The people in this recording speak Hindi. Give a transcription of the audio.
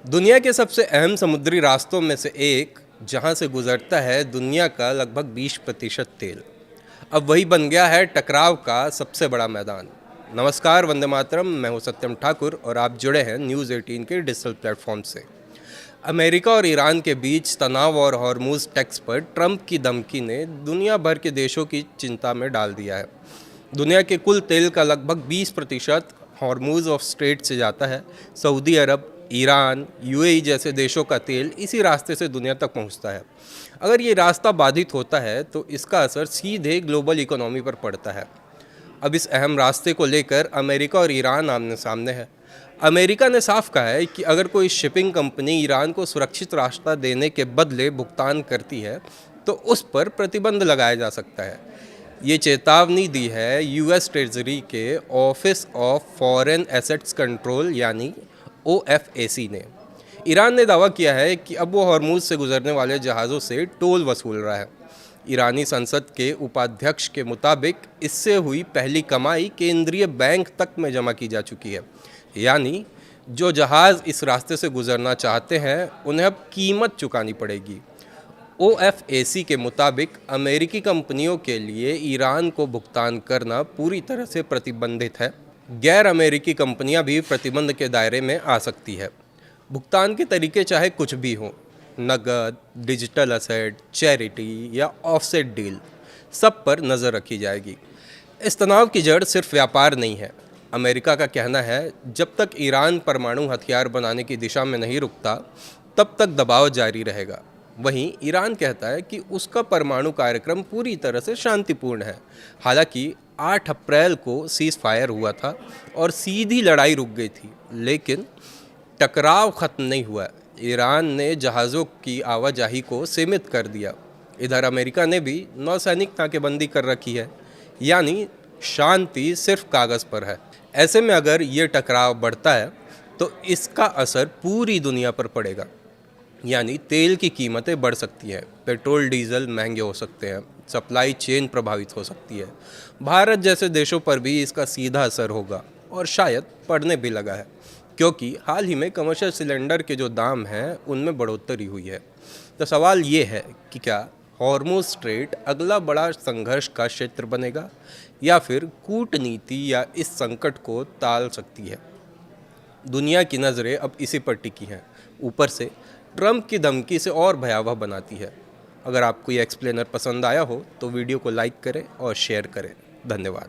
दुनिया के सबसे अहम समुद्री रास्तों में से एक, जहां से गुजरता है दुनिया का लगभग 20% तेल, अब वही बन गया है टकराव का सबसे बड़ा मैदान। नमस्कार, वंदे मातरम। मैं हूं सत्यम ठाकुर और आप जुड़े हैं न्यूज़ 18 के डिजिटल प्लेटफॉर्म से। अमेरिका और ईरान के बीच तनाव और हॉर्मूज टैक्स पर ट्रंप की धमकी ने दुनिया भर के देशों की चिंता में डाल दिया है। दुनिया के कुल तेल का लगभग 20% हॉर्मूज ऑफ स्ट्रेट से जाता है। सऊदी अरब, ईरान, यूएई जैसे देशों का तेल इसी रास्ते से दुनिया तक पहुंचता है। अगर ये रास्ता बाधित होता है तो इसका असर सीधे ग्लोबल इकोनॉमी पर पड़ता है। अब इस अहम रास्ते को लेकर अमेरिका और ईरान आमने सामने है। अमेरिका ने साफ कहा है कि अगर कोई शिपिंग कंपनी ईरान को सुरक्षित रास्ता देने के बदले भुगतान करती है तो उस पर प्रतिबंध लगाया जा सकता है। ये चेतावनी दी है यूएस ट्रेजरी के office of foreign assets control यानी OFAC ने। ईरान ने दावा किया है कि अब वो हॉर्मूज से गुजरने वाले जहाज़ों से टोल वसूल रहा है। ईरानी संसद के उपाध्यक्ष के मुताबिक इससे हुई पहली कमाई केंद्रीय बैंक तक में जमा की जा चुकी है। यानी जो जहाज़ इस रास्ते से गुजरना चाहते हैं उन्हें अब कीमत चुकानी पड़ेगी। OFAC के मुताबिक अमेरिकी कंपनियों के लिए ईरान को भुगतान करना पूरी तरह से प्रतिबंधित है। गैर अमेरिकी कंपनियां भी प्रतिबंध के दायरे में आ सकती है। भुगतान के तरीके चाहे कुछ भी हों, नकद, डिजिटल असेट, चैरिटी या ऑफसेट डील, सब पर नज़र रखी जाएगी। इस तनाव की जड़ सिर्फ व्यापार नहीं है। अमेरिका का कहना है जब तक ईरान परमाणु हथियार बनाने की दिशा में नहीं रुकता तब तक दबाव जारी रहेगा। वहीं ईरान कहता है कि उसका परमाणु कार्यक्रम पूरी तरह से शांतिपूर्ण है। हालांकि 8 अप्रैल को सीज़ फायर हुआ था और सीधी लड़ाई रुक गई थी, लेकिन टकराव ख़त्म नहीं हुआ। ईरान ने जहाज़ों की आवाजाही को सीमित कर दिया। इधर अमेरिका ने भी नौसैनिक नाकेबंदी कर रखी है, यानी शांति सिर्फ कागज़ पर है। ऐसे में अगर ये टकराव बढ़ता है तो इसका असर पूरी दुनिया पर पड़ेगा। यानी तेल की कीमतें बढ़ सकती हैं, पेट्रोल डीजल महंगे हो सकते हैं, सप्लाई चेन प्रभावित हो सकती है। भारत जैसे देशों पर भी इसका सीधा असर होगा और शायद पड़ने भी लगा है, क्योंकि हाल ही में कमर्शियल सिलेंडर के जो दाम हैं उनमें बढ़ोतरी हुई है। तो सवाल ये है कि क्या हॉर्मुज स्ट्रेट अगला बड़ा संघर्ष का क्षेत्र बनेगा या फिर कूटनीति या इस संकट को टाल सकती है। दुनिया की नज़रें अब इसी पर टिकी हैं। ऊपर से ट्रंप की धमकी से और भयावह बनाती है। अगर आपको ये एक्सप्लेनर पसंद आया हो तो वीडियो को लाइक करें और शेयर करें। धन्यवाद।